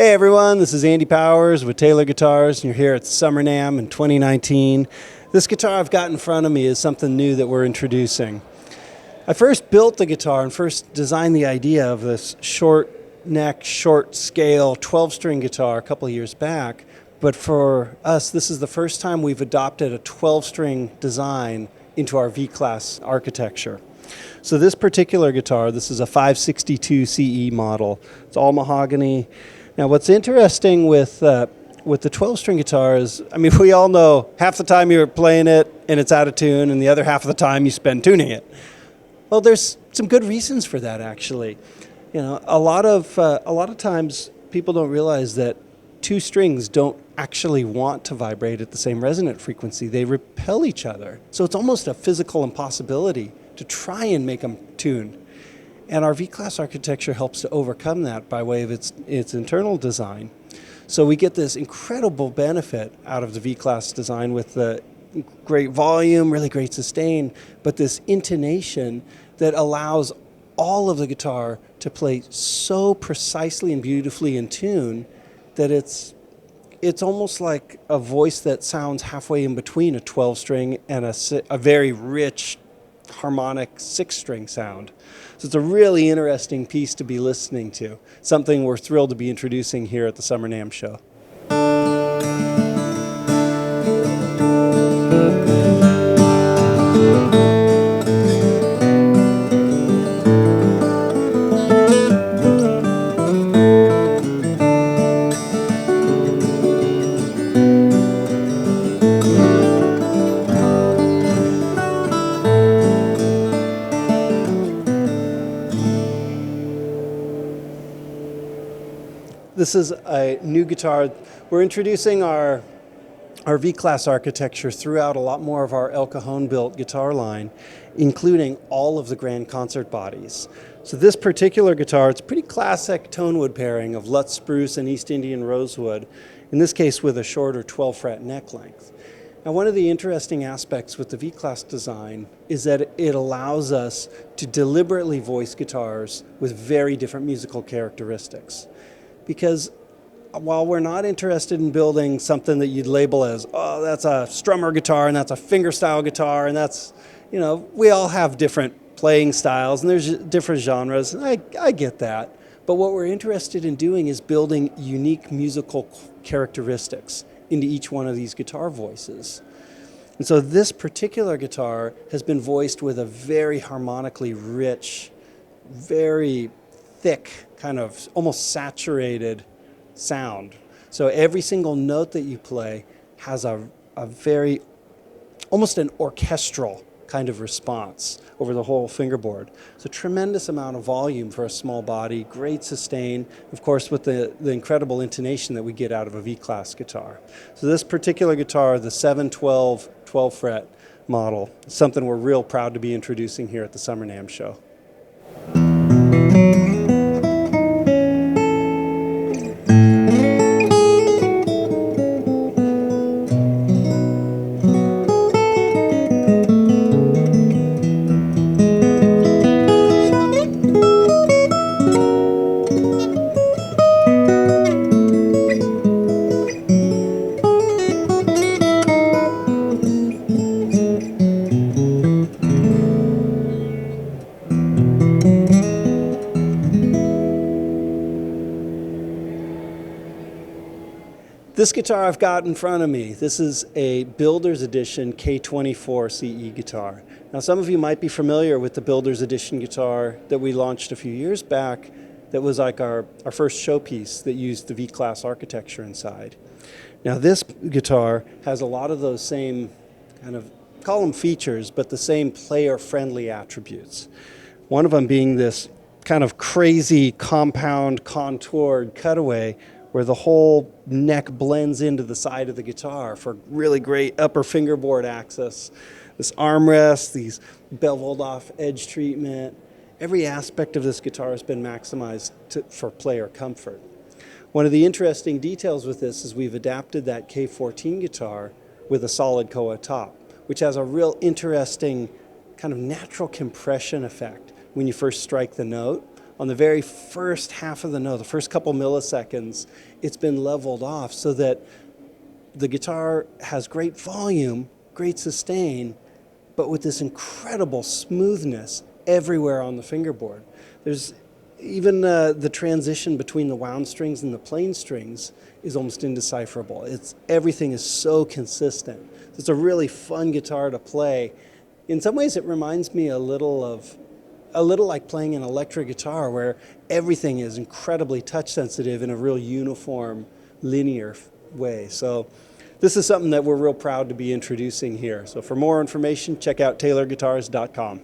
Hey everyone, this is Andy Powers with Taylor Guitars, and you're here at Summer NAMM in 2019. This guitar I've got in front of me is something new that we're introducing. I first built the guitar and first designed the idea of this short neck, short scale 12-string guitar a couple of years back, but for us this is the first time we've adopted a 12-string design into our V-Class architecture. So this particular guitar, this is a 562 CE model. It's all mahogany. Now what's interesting with the 12-string guitar is, I mean, we all know half the time you're playing it and it's out of tune, and the other half of the time you spend tuning it. Well, there's some good reasons for that, actually. You know, a lot of times people don't realize that two strings don't actually want to vibrate at the same resonant frequency. They repel each other. So it's almost a physical impossibility to try and make them tune. And our V-Class architecture helps to overcome that by way of its internal design. So we get this incredible benefit out of the V-Class design with the great volume, really great sustain, but this intonation that allows all of the guitar to play so precisely and beautifully in tune that it's almost like a voice that sounds halfway in between a 12-string and a very rich harmonic 6-string sound. So it's a really interesting piece to be listening to, something we're thrilled to be introducing here at the Summer NAMM show. This is a new guitar. We're introducing our V-Class architecture throughout a lot more of our El Cajon built guitar line, including all of the grand concert bodies. So this particular guitar, it's a pretty classic tone wood pairing of Lutz spruce and East Indian rosewood, in this case with a shorter 12-fret neck length. Now, one of the interesting aspects with the V-Class design is that it allows us to deliberately voice guitars with very different musical characteristics. Because while we're not interested in building something that you'd label as, oh, that's a strummer guitar and that's a fingerstyle guitar, and that's, you know, we all have different playing styles and there's different genres, and I get that. But what we're interested in doing is building unique musical characteristics into each one of these guitar voices. And so this particular guitar has been voiced with a very harmonically rich, very thick, kind of almost saturated sound. So every single note that you play has a very, almost an orchestral kind of response over the whole fingerboard. It's a tremendous amount of volume for a small body, great sustain, of course with the incredible intonation that we get out of a V-Class guitar. So this particular guitar, the 712 12-fret model, is something we're real proud to be introducing here at the Summer NAMM show. This guitar I've got in front of me, this is a Builder's Edition K24 CE guitar. Now some of you might be familiar with the Builder's Edition guitar that we launched a few years back that was like our first showpiece that used the V-Class architecture inside. Now this guitar has a lot of those same kind of, call them features, but the same player-friendly attributes. One of them being this kind of crazy compound contoured cutaway where the whole neck blends into the side of the guitar for really great upper fingerboard access. This armrest, these beveled off edge treatment, every aspect of this guitar has been maximized for player comfort. One of the interesting details with this is we've adapted that K14 guitar with a solid koa top, which has a real interesting kind of natural compression effect when you first strike the note on the very first half of the note, the first couple milliseconds, it's been leveled off so that the guitar has great volume, great sustain, but with this incredible smoothness everywhere on the fingerboard. There's even the transition between the wound strings and the plain strings is almost indecipherable. Everything is so consistent. It's a really fun guitar to play. In some ways, it reminds me a little like playing an electric guitar, where everything is incredibly touch sensitive in a real uniform, linear way. So this is something that we're real proud to be introducing here. So for more information, check out taylorguitars.com.